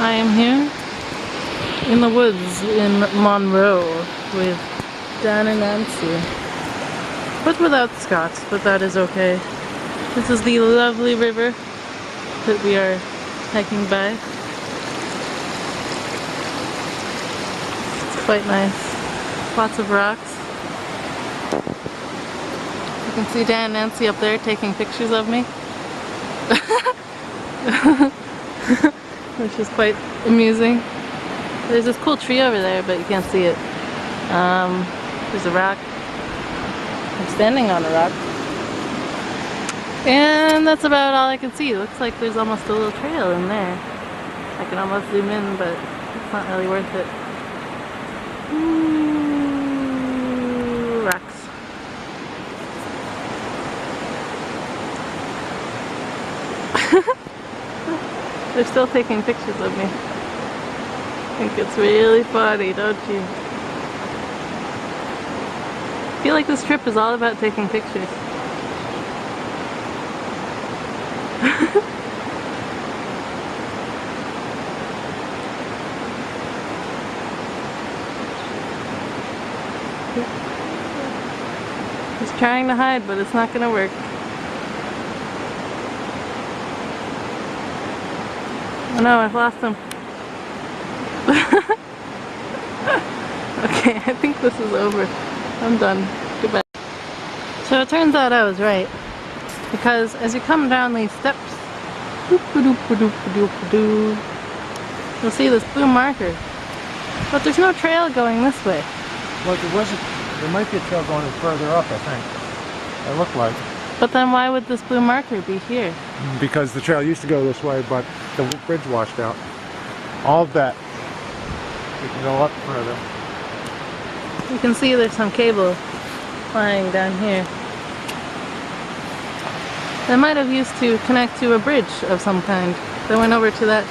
I am here in the woods in Monroe with Dan and Nancy, but without Scott, but that is okay. This is the lovely river that we are hiking by. It's quite nice. Lots of rocks. You can see Dan and Nancy up there taking pictures of me. Which is quite amusing. There's this cool tree over there, but you can't see it. There's a rock. I'm standing on a rock. And that's about all I can see. It looks like there's almost a little trail in there. I can almost zoom in, but it's not really worth it. Ooh, rocks. They're still taking pictures of me. I think it's really funny, don't you? I feel like this trip is all about taking pictures. He's trying to hide, but it's not gonna work. Oh no, I've lost him. Okay, I think this is over. I'm done. Goodbye. So it turns out I was right. Because as you come down these steps, you'll see this blue marker. But there's no trail going this way. Well, there might be a trail going further up, I think. It looked like. But then why would this blue marker be here? Because the trail used to go this way, but the bridge washed out. All bet. We can go up further. You can see there's some cable lying down here. That might have used to connect to a bridge of some kind. That went over to that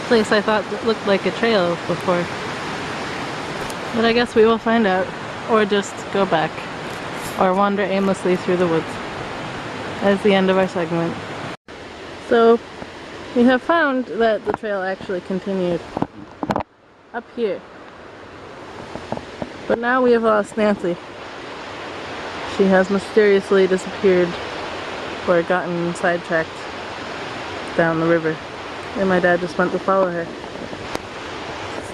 place I thought that looked like a trail before. But I guess we will find out. Or just go back. Or wander aimlessly through the woods. That's the end of our segment. So, we have found that the trail actually continued up here. But now we have lost Nancy. She has mysteriously disappeared or gotten sidetracked down the river. And my dad just went to follow her.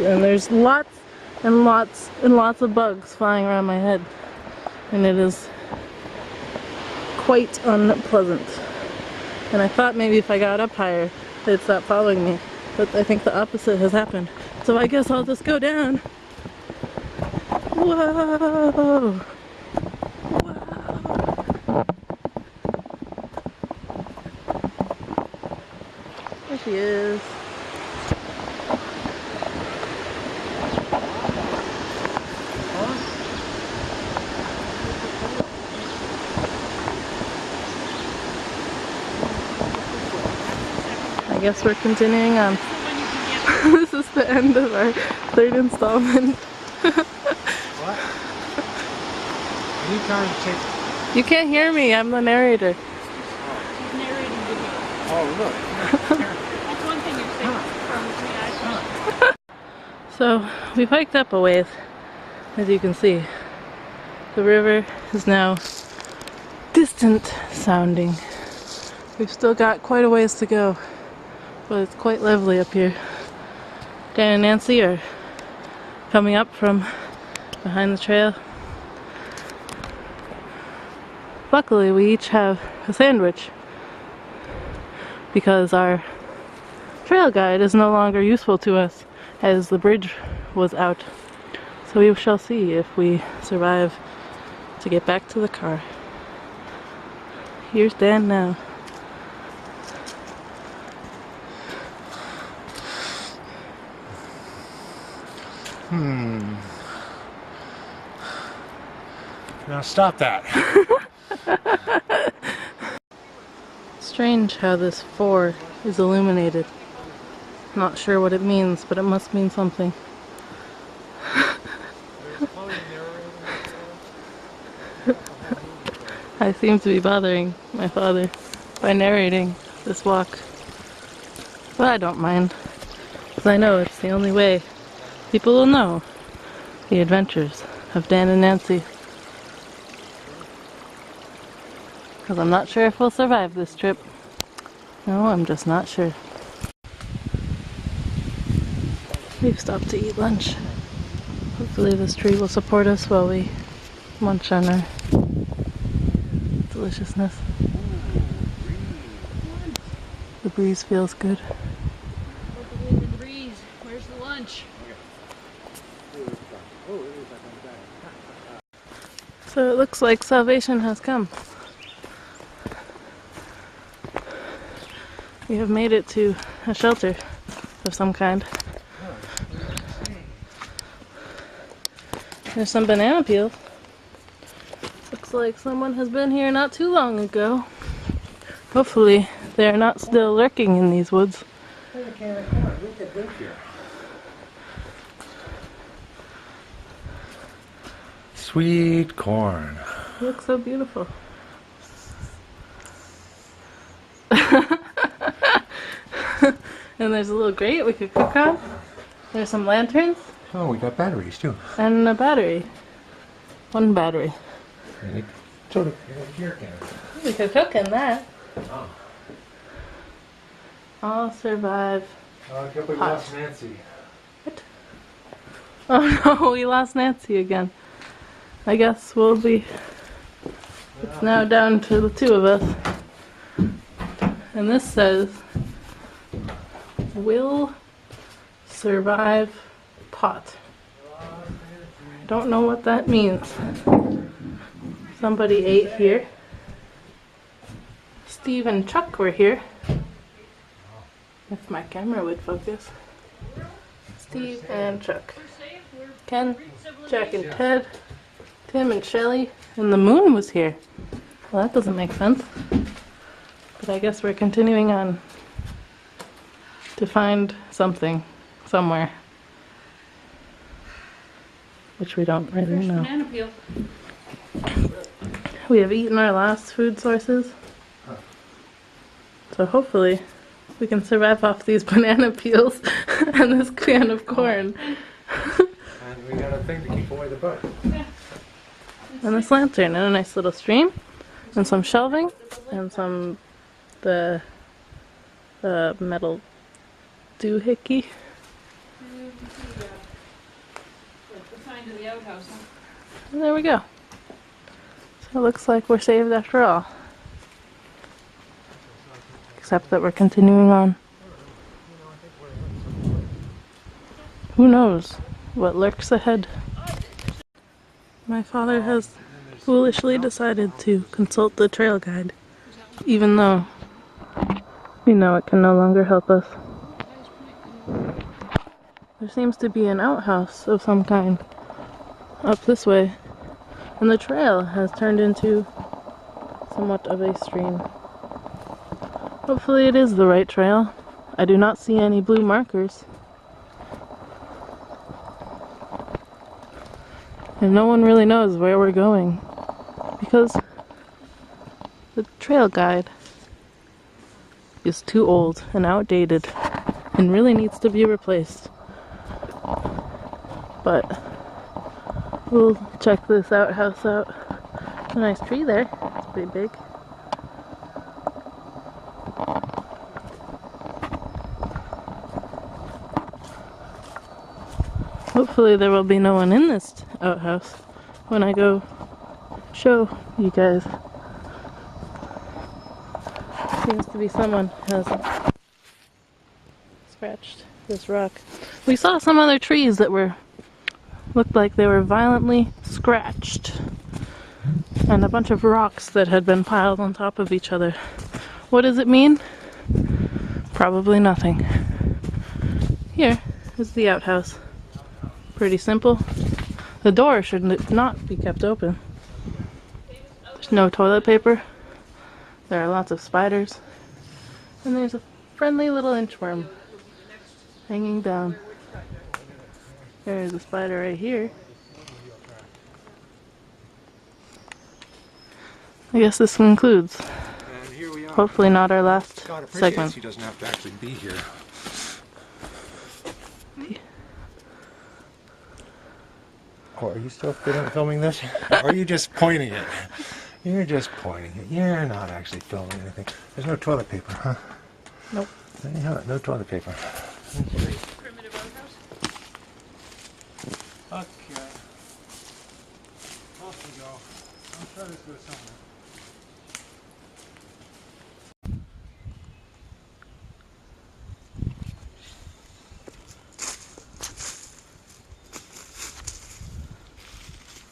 And there's lots and lots and lots of bugs flying around my head. And it is quite unpleasant. And I thought maybe if I got up higher, they'd stop following me. But I think the opposite has happened. So I guess I'll just go down. Whoa! Wow! There she is. I guess we're continuing on. This is the end of our third installment. What? Are you trying to take... You can't hear me, I'm the narrator. He's narrating video. Oh, look. That's one thing you're saying from the So, we've hiked up a ways, as you can see. The river is now distant sounding. We've still got quite a ways to go, but it's quite lovely up here. Dan and Nancy are coming up from behind the trail. Luckily, we each have a sandwich because our trail guide is no longer useful to us as the bridge was out. So we shall see if we survive to get back to the car. Here's Dan now. Now stop that. Strange how this 4 is illuminated. Not sure what it means, but it must mean something. I seem to be bothering my father by narrating this walk. But I don't mind. Because I know it's the only way people will know the adventures of Dan and Nancy. Because I'm not sure if we'll survive this trip. No, I'm just not sure. We've stopped to eat lunch. Hopefully this tree will support us while we munch on our deliciousness. The breeze feels good. The breeze. Where's the lunch? So it looks like salvation has come. We have made it to a shelter of some kind. There's some banana peels. Looks like someone has been here not too long ago. Hopefully they're not still lurking in these woods. Sweet corn. It looks so beautiful. And there's a little grate we could cook on. There's some lanterns. Oh, we got batteries too. And a battery. One battery. Soda beer can. We could cook in that. Oh. I'll survive. I can't believe we lost Nancy. What? Oh no, we lost Nancy again. I guess we'll be... It's now down to the two of us. And this says, will survive pot. I don't know what that means. Somebody ate here. Steve and Chuck were here. If my camera would focus. Steve and Chuck. Ken, Jack and Ted, Tim and Shelly, and the moon was here. Well, that doesn't make sense. But I guess we're continuing on to find something somewhere. Which we don't really know. Banana peel. We have eaten our last food sources. So hopefully we can survive off these banana peels and this can of corn. And we got a thing to keep away the bug. And this lantern and a nice little stream and some shelving and some the metal doohickey. The sign to the outhouse, huh? And there we go. So it looks like we're saved after all. Except that we're continuing on. Who knows what lurks ahead? My father has foolishly decided to consult the trail guide, even though we know it can no longer help us. There seems to be an outhouse of some kind up this way, and the trail has turned into somewhat of a stream. Hopefully it is the right trail. I do not see any blue markers. And no one really knows where we're going, because the trail guide is too old and outdated and really needs to be replaced. But we'll check this outhouse out. A nice tree there. It's pretty big. Hopefully there will be no one in this outhouse when I go show you guys. Seems to be someone has scratched this rock. We saw some other trees that looked like they were violently scratched, and a bunch of rocks that had been piled on top of each other. What does it mean? Probably nothing. Here is the outhouse. Pretty simple. The door should not be kept open. There's no toilet paper. There are lots of spiders. And there's a friendly little inchworm hanging down. There's a spider right here. I guess this concludes. And here we are. Hopefully not our last God appreciates segment. he doesn't have to actually be here. record. Are you still filming this? Or are you just pointing it? You're just pointing it. You're not actually filming anything. There's no toilet paper, huh? Nope. There you have it. No toilet paper. Primitive outhouse. Okay. Off we go. I'm sure this goes somewhere.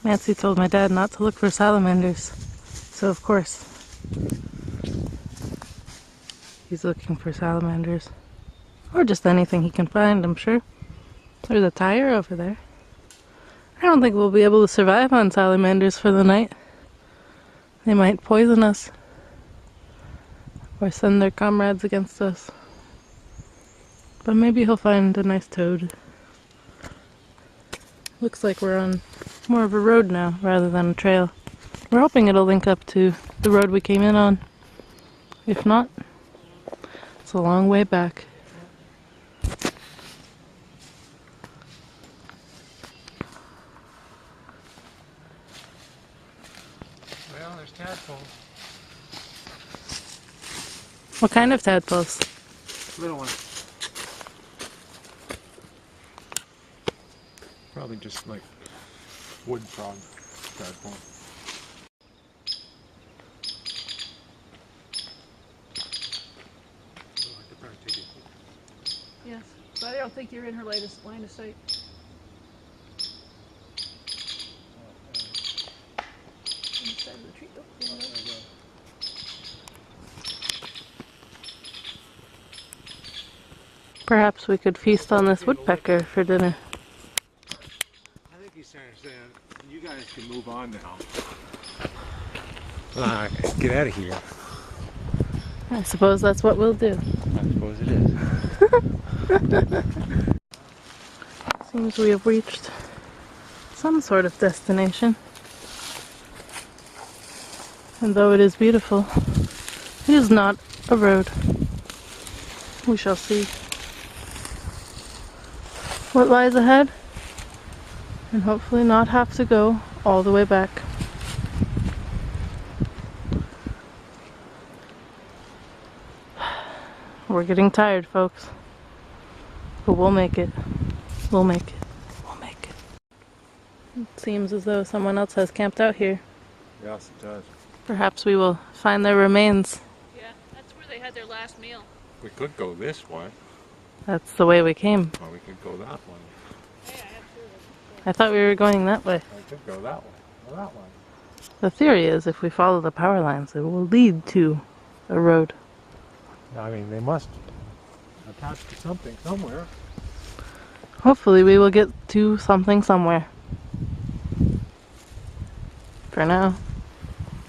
Nancy told my dad not to look for salamanders, so of course he's looking for salamanders. Or just anything he can find, I'm sure. There's a tire over there. I don't think we'll be able to survive on salamanders for the night. They might poison us. Or send their comrades against us. But maybe he'll find a nice toad. Looks like we're on more of a road now rather than a trail. We're hoping it'll link up to the road we came in on. If not, it's a long way back. Well, there's tadpoles. What kind of tadpoles? Little one. Probably just like wood frog tadpole. Yes, but I don't think you're in her latest line of sight. On the side of the tree. Oh, there you go. Perhaps we could feast on this woodpecker for dinner. I think he's trying to say, you guys can move on now. Get out of here. I suppose that's what we'll do. I suppose it is. Seems we have reached some sort of destination. And though it is beautiful, it is not a road. We shall see what lies ahead, and hopefully not have to go all the way back. We're getting tired, folks. But we'll make it. We'll make it. We'll make it. It seems as though someone else has camped out here. Yes, it does. Perhaps we will find their remains. Yeah, that's where they had their last meal. We could go this way, That's the way we came. or we could go that way. Yeah, I have two of them. I thought we were going that way. We could go that way, or that way. The theory is if we follow the power lines, it will lead to a road. I mean, they must attach to something somewhere. Hopefully we will get to something somewhere. For now,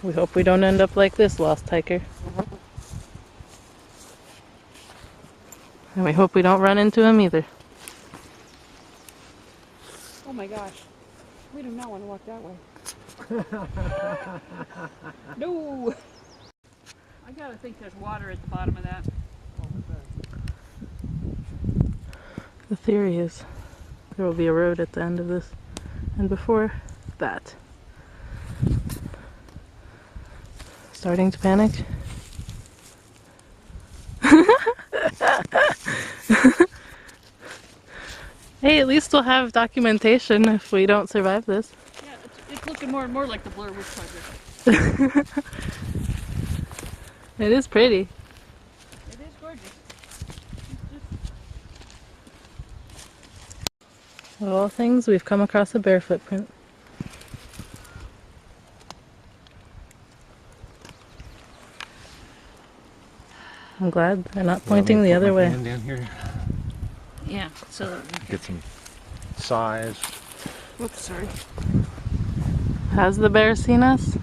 we hope we don't end up like this lost hiker. And we hope we don't run into him either. Oh my gosh. We do not want to walk that way. No! I gotta think there's water at the bottom of that. The theory is there will be a road at the end of this. And before that. Starting to panic? Hey, at least we'll have documentation if we don't survive this. Yeah, it's looking more and more like the Blair Witch Project. It is pretty. It is gorgeous. Of all things, we've come across a bear footprint. I'm glad they're not pointing the other way. Down here. Yeah, so... Get some size. Whoops, sorry. Has the bear seen us?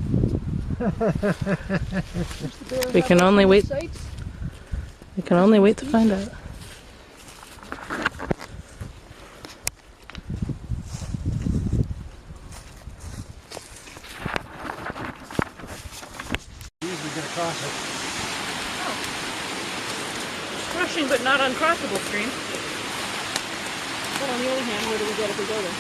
We can only wait. We can only wait to find out. Usually get across it. Rushing but not uncrossable stream. But on the other hand, where do we get if we go there?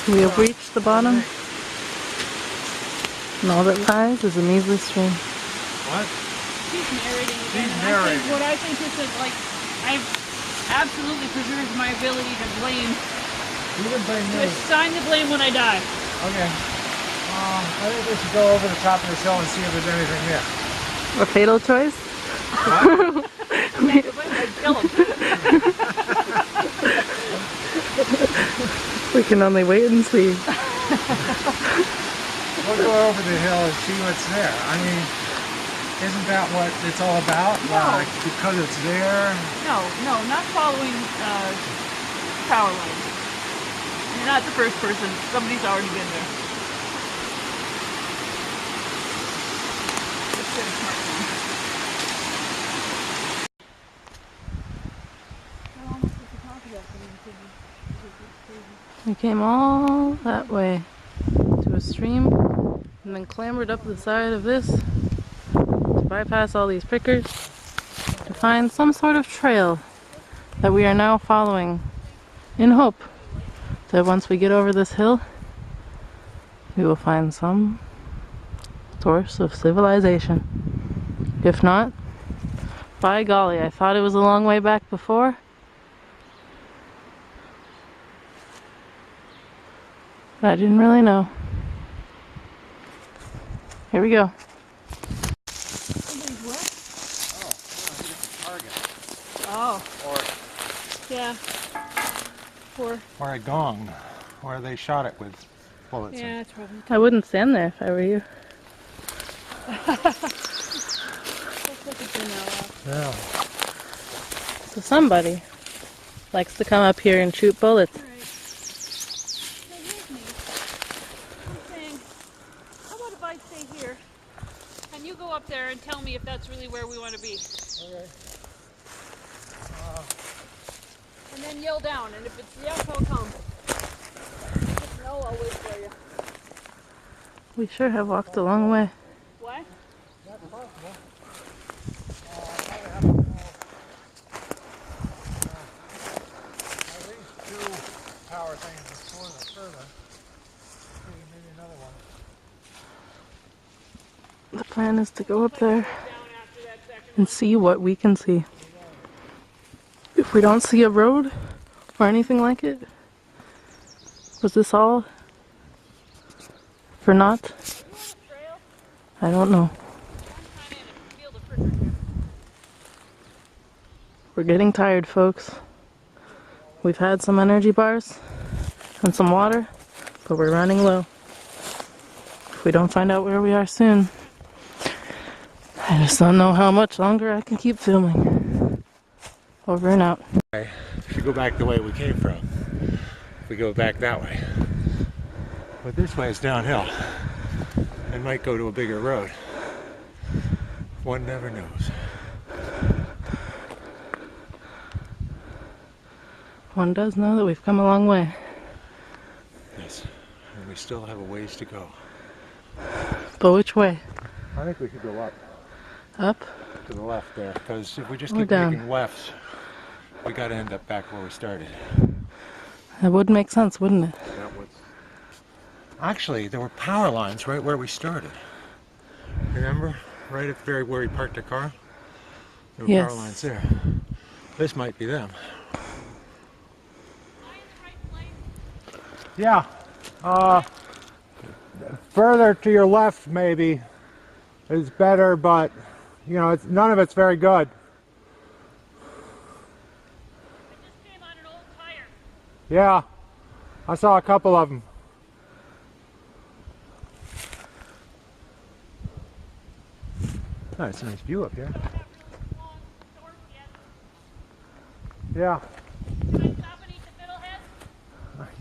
We have reached the bottom, and all that lies is a measly stream. What? She's narrating again. She's And narrating. what I think is that, like, I've absolutely preserved my ability to blame. You can blame To me. assign the blame when I die. Okay. I think we should go over the top of this hill and see if there's anything there. A fatal choice? I'd kill him. We can only wait and see. We'll go over the hill and see what's there. I mean, isn't that what it's all about? No. Like, because it's there? No, not following power lines. You're not the first person. Somebody's already been there. Let's get a smartphone. How long was the talk about We came all that way to a stream and then clambered up the side of this to bypass all these prickers to find some sort of trail that we are now following in hope that once we get over this hill we will find some source of civilization. If not, by golly, I thought it was a long way back before. I didn't really know. Here we go. Somebody's what? Target. Oh. Yeah. Or a gong, where they shot it with bullets. Yeah, it's probably. I wouldn't stand there if I were you. Looks like it's in now. Yeah. So somebody likes to come up here and shoot bullets. Alright. Now here's me. I'm saying, how about if I stay here and you go up there and tell me if that's really where we want to be? Okay. And then yell down, and if it's yes, I'll come. If it's no, I'll wait for you. We sure have walked a long way. What? That's possible. At least 2 power things further. Maybe another one. The plan is to go up there Down after that second. and see what we can see. If we don't see a road or anything like it, was this all for naught? You want a trail? I don't know. I'm kind of in a field of prickers here. We're getting tired, folks. We've had some energy bars and some water, but we're running low. If we don't find out where we are soon, I just don't know how much longer I can keep filming. Over and out. Okay. If you go back the way we came from, we go back that way. But this way is downhill. It might go to a bigger road. One never knows. One does know that we've come a long way. Yes. And we still have a ways to go. But which way? I think we could go up Up? to the left there, because if we just Or keep down? making lefts, we got to end up back where we started. That would make sense, wouldn't it? That was... Actually, there were power lines right where we started. Remember? Right at the very where we parked our car? There were Yes. power lines there. This might be them. Yeah. Further to your left maybe is better, but you know, none of it's very good. I just came on an old tire. Yeah, I saw a couple of them. Oh, it's a nice view up here. Don't have really long storms yet. Yeah. Can I stop and eat the fiddlehead?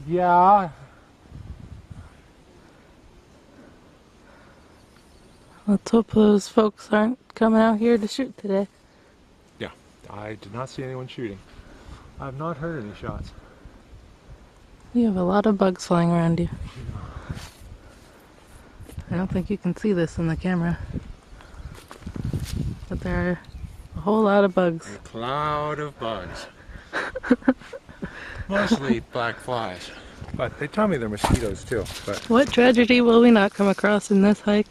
Yeah. Let's hope those folks aren't coming out here to shoot today. Yeah, I did not see anyone shooting. I have not heard any shots. You have a lot of bugs flying around you. I don't think you can see this in the camera, but there are a whole lot of bugs. A cloud of bugs. Mostly black flies. But they tell me they're mosquitoes too. But What tragedy will we not come across in this hike?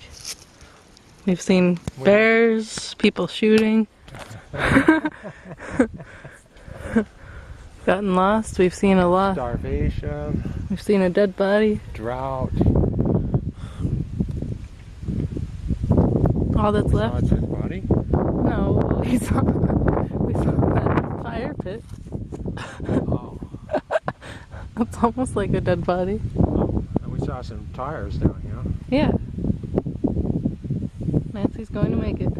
We've seen bears, people shooting, gotten lost. We've seen a lot. starvation, We've seen a dead body. drought. All that's Saw a left. dead body. No, we saw that fire pit. Oh. It's almost like a dead body. Oh. And we saw some tires down here. Yeah. Nancy's going to make it.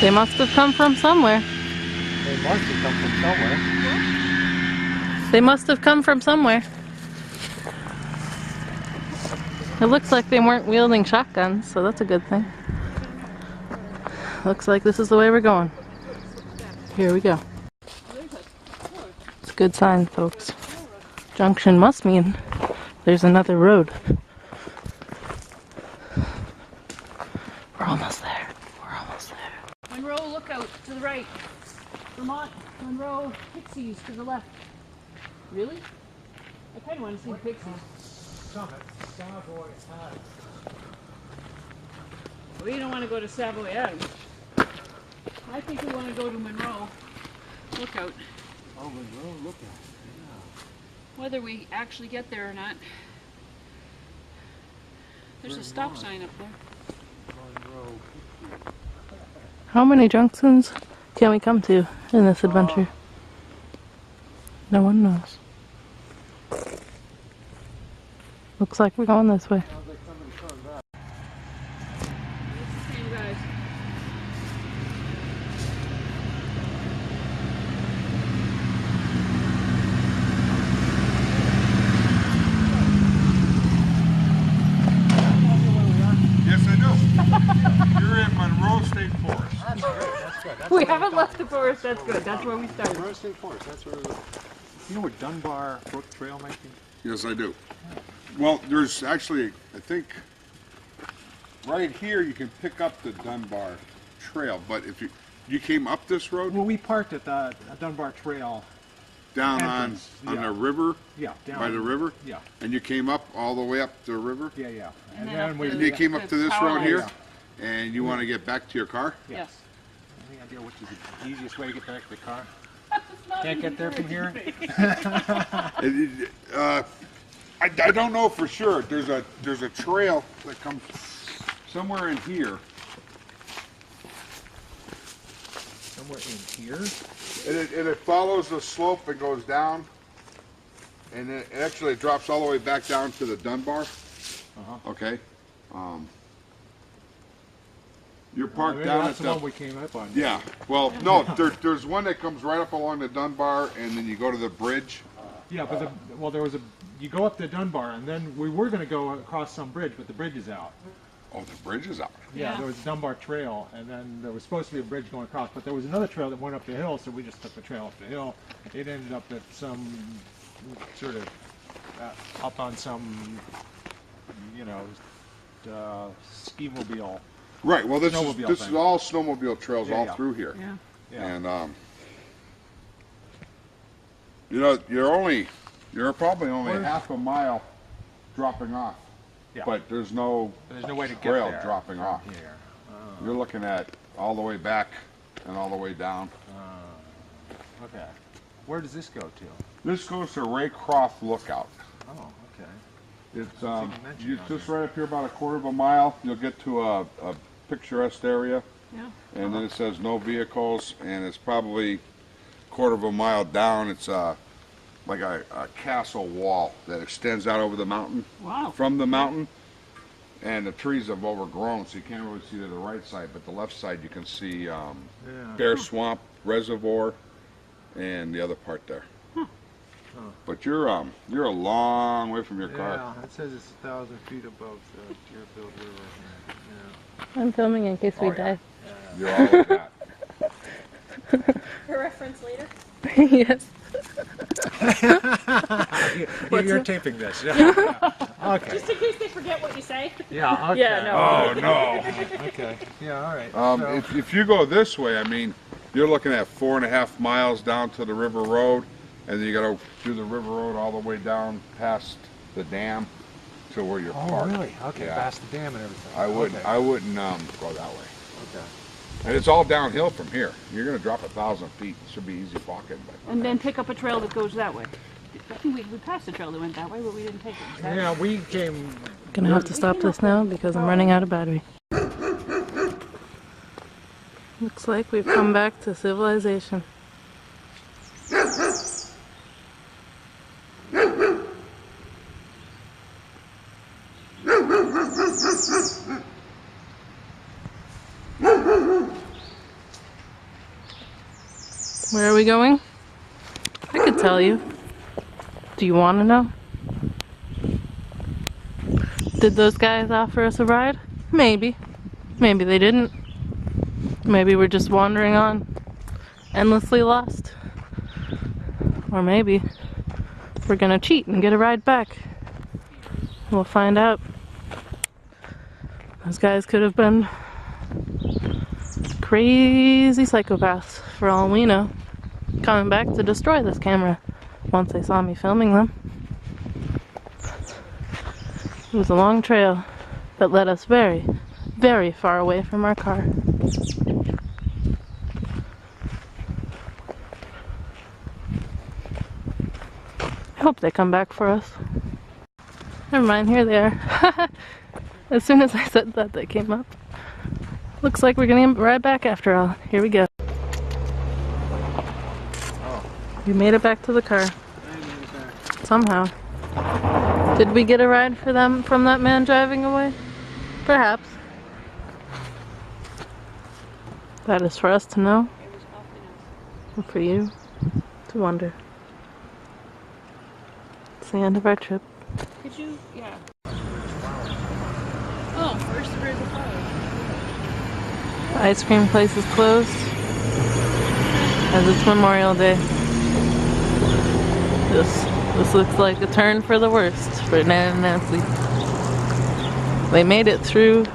They must have come from somewhere. They must have come from somewhere. They must have come from somewhere. It looks like they weren't wielding shotguns, so that's a good thing. Looks like this is the way we're going. Here we go. It's a good sign, folks. Junction must mean there's another road. We're almost there. We're almost there. Monroe, look out to the right. Vermont, Monroe, Pixies to the left. Really? I kind of want to see the Pixies. Summit, Savoy Adams. We don't want to go to Savoy Adams. I think we want to go to Monroe. Look out. Oh, Monroe, look at it. Whether we actually get there or not. There's a stop sign up there. Monroe. How many junctions can we come to in this adventure? No one knows. Looks like we're going this way. Sounds like somebody turned back. It's the same guys. Yes, I do. You're in Monroe State Forest. That's good. That's good. That's We what I haven't thought. left the forest, that's good. That's where we started. Monroe State Forest. That's where. You know where Dunbar Brook Trail might be? Yes, I do. Well, there's actually, I think, right here you can pick up the Dunbar Trail, but if you came up this road Well, we parked at the Dunbar Trail. down entrance, on yeah. the river, Yeah, down by the river, Yeah, and you came up all the way up the river, yeah, yeah. And And then then up we. the- and you came up to this power road lines. here, and you want to get back to your car. Yes. Any idea which is the easiest way to get back to the car? Can't get there from here. I don't know for sure. There's a trail that comes somewhere in here, Somewhere in here. and it follows the slope and goes down, and it actually drops all the way back down to the Dunbar. Uh-huh. Okay. You're parked Maybe down that's at the the. one we came up on. Yeah. Well, no. There's one that comes right up along the Dunbar, and then you go to the bridge. Yeah, but there was a. You go up to Dunbar, and then we were going to go across some bridge, but the bridge is out. Oh, the bridge is out. Yeah. There was Dunbar Trail, and then there was supposed to be a bridge going across, but there was another trail that went up the hill, so we just took the trail up the hill. It ended up at some sort of up on some, ski mobile. Right. Well, this Snowmobile is thing. all snowmobile trails Yeah, all yeah. through here. Yeah. Yeah. And you're probably only Where's- half a mile dropping off. Yeah. But there's no There's no way to get trail there dropping from off. here. You're looking at all the way back and all the way down. Okay. Where does this go to? This goes to Raycroft Lookout. Oh, okay. It's even mentioned you on just here. right up here about a quarter of a mile. You'll get to a picturesque area, Yeah. and then it says no vehicles, and it's probably a quarter of a mile down. It's like a castle wall that extends out over the mountain. Wow. From the mountain, and the trees have overgrown, so you can't really see to the right side, but the left side you can see Bear Swamp Reservoir and the other part there. But you're a long way from your car. Yeah, it says it's 1,000 feet above the Deerfield River. Yeah. I'm filming in case we die. You're all like that. For reference later. Yes. You're taping this. Yeah. Okay. Just in case they forget what you say. Yeah. Okay. Yeah, no. Oh no. Okay. Yeah. All right. If you go this way, I mean, you're looking at 4.5 miles down to the river road, and then you got to do the river road all the way down past the dam to where you're Oh, parked. really? Okay. Yeah. Past the dam and everything. I wouldn't. Okay. I wouldn't go that way. Okay. And it's all downhill from here. You're gonna drop 1,000 feet. It should be easy walking. But And then pick up a trail that goes that way. I think we passed a trail that went that way, but we didn't take it. Yeah, we came. Gonna have to stop this now because I'm running out of battery. Looks like we've come back to civilization. Where are we going? I could tell you. Do you want to know? Did those guys offer us a ride? Maybe. Maybe they didn't. Maybe we're just wandering on, endlessly lost. Or maybe we're gonna cheat and get a ride back. We'll find out. Those guys could have been crazy psychopaths, for all we know, coming back to destroy this camera once they saw me filming them. It was a long trail that led us very, very far away from our car. I hope they come back for us. Never mind, here they are. As soon as I said that, they came up. Looks like we're gonna ride back after all. Here we go. We made it back to the car. Somehow. Did we get a ride for them from that man driving away? Perhaps. That is for us to know. And for you to wonder. It's the end of our trip. Could you? Yeah. Oh, first the bridge of flowers. The ice cream place is closed as it's Memorial Day. This looks like a turn for the worst for Nan and Nancy. They made it through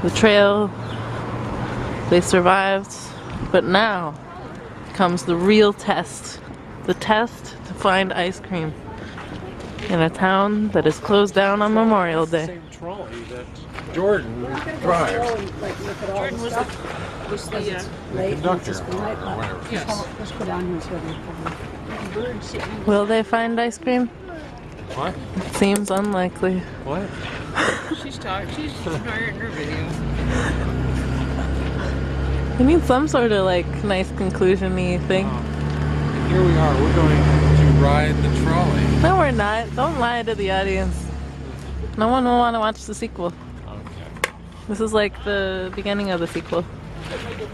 the trail. They survived, but now comes the real test. The test to find ice cream in a town that is closed down on Memorial Day. Same trolley that Jordan drives. Jordan was the Conductor. Let's go down here so bird sitting. Will they find ice cream? What? It seems unlikely. What? She's talking. She's narrating her video. We need some sort of like nice conclusion-y thing. And here we are. We're going to ride the trolley. No, we're not. Don't lie to the audience. No one will want to watch the sequel. Okay. This is like the beginning of the sequel. Like a